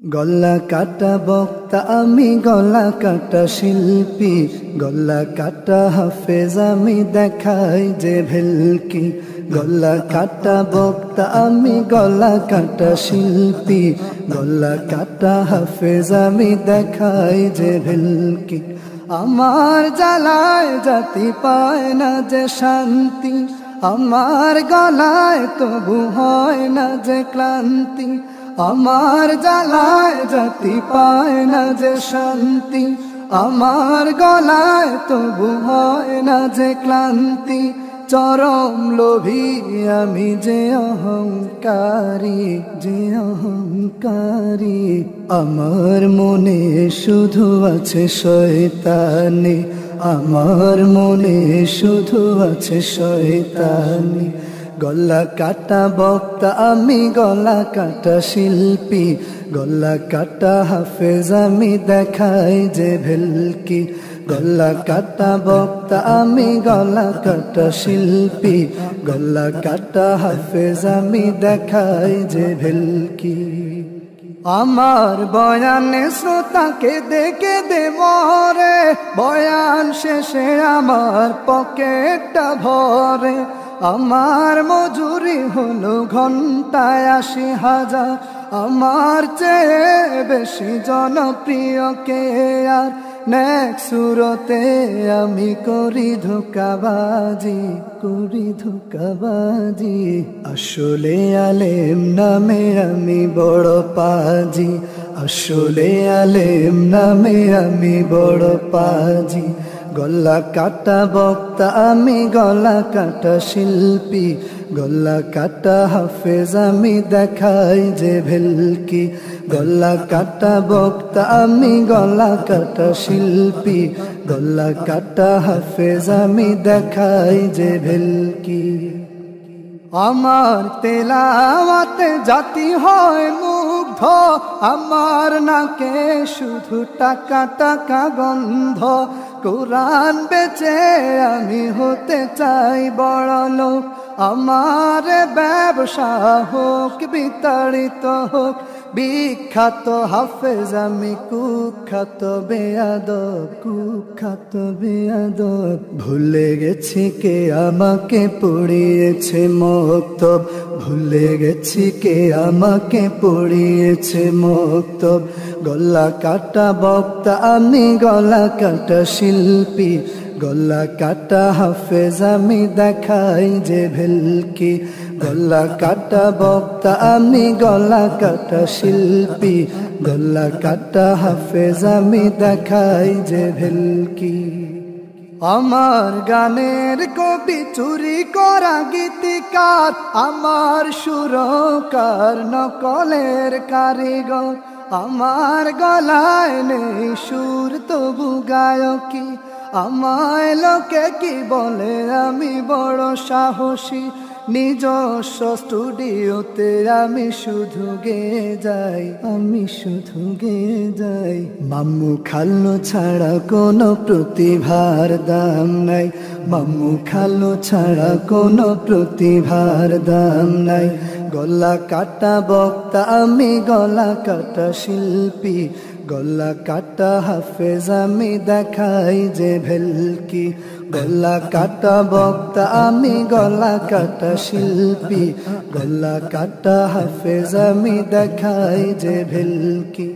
গলা কাটা বক্তা আমি, গলা কাটা শিল্পী, গলা কাটা হাফেজ আমি, দেখাই যে ভেলকি। গলা কাটা বক্তা আমি, গলা কাটা শিল্পী, গলা কাটা হাফেজ আমি, দেখাই যে ভেলকি। আমার জ্বালায় জাতি পায় না যে শান্তি, আমার গলায় তবু হয় না যে ক্লান্তি। আমার জ্বালায় জাতি পায় না যে শান্তি, আমার গলায় তবু হয় না যে ক্লান্তি। চরম লোভী আমি যে অহংকারী, যে অহংকারী। আমার মনে শুধু আছে শয়তানি, আমার মনে শুধু আছে শয়তানি। গলা কাটা বক্তা আমি, গলা কাটা শিল্পী, গলা কাটা হাফেজ আমি, দেখাই যে ভেলকি। গলা কাটা বক্তা আমি, গলা কাটা শিল্পী, গলা কাটা হাফেজ আমি, দেখাই যে ভেলকি। আমার বয়ানে শ্রোতাকে দেখে দে মরে, বয়ান শেষে আমার পকেটটা ভরে। আমার মজুরি হলো ঘন্টায় ৮০,০০০, আমার চেয়ে বেশি জনপ্রিয় কে আর। নেক সুরতে আমি করি ধোঁকাবাজি, করি ধোঁকাবাজি। আসলে আলেম নামে আমি বড় পাজি, আসলে আলেম নামে আমি বড় পাজি। গলা কাটা বক্তা আমি, গলা কাটা শিল্পী, গলা কাটা হাফেজ আমি, দেখাই যে ভেলকি। গলা কাটা বক্তা আমি, গলা কাটা শিল্পী, গলা কাটা হাফেজ আমি, দেখাই যে ভেলকি। আমার তেলাওয়াতে জাতি হয় মুগ্ধ, আমার নাকে শুধু টাকা টাকা গন্ধ। কোরআন বেচে আমি হতে চাই বড় লোক, আমার ব্যবসা হোক বিতাড়িত হোক। বিখ্যাত হাফেজ আমি, কুখ্যাত বেয়াদব, কুখ্যাত বেয়াদব। ভুলে গেছি কে আমাকে পড়িয়েছে মক্তব, ভুলে গেছি কে আমাকে পড়িয়েছে মক্তব। গলা কাটা বক্তা আমি, গলা কাটা শিল্পী, গলা কাটা হাফেজ আমি, দেখাই যে ভেলকি। গলা কাটা বক্তা আমি, গলা কাটা শিল্পী, গলা কাটা হাফেজ আমি, দেখাই যে ভেলকি। আমার গানের কবি চুরি করা গীতিকার, আমার সুরকার নকলের কারিগর। আমার গলায় নেই সুর তবু গায়কি, আমায় লোকে কি বলে আমি বড় সাহসী। নিজস্ব স্টুডিওতে আমি শুধু গেয়ে যাই, আমি শুধু গেয়ে যাই। মাম্মু খালু ছাড়া কোনো প্রতিভার দাম নাই, মাম্মু খালু ছাড়া কোনো প্রতিভার দাম নাই। গলা কাটা বক্তা আমি, গলা কাটা শিল্পী, গলা কাটা হাফেজ আমি, দেখাই যে ভেলকি। গলা কাটা বক্তা আমি, গলা কাটা শিল্পী, গলা কাটা হাফেজ আমি, দেখাই যে ভেলকি।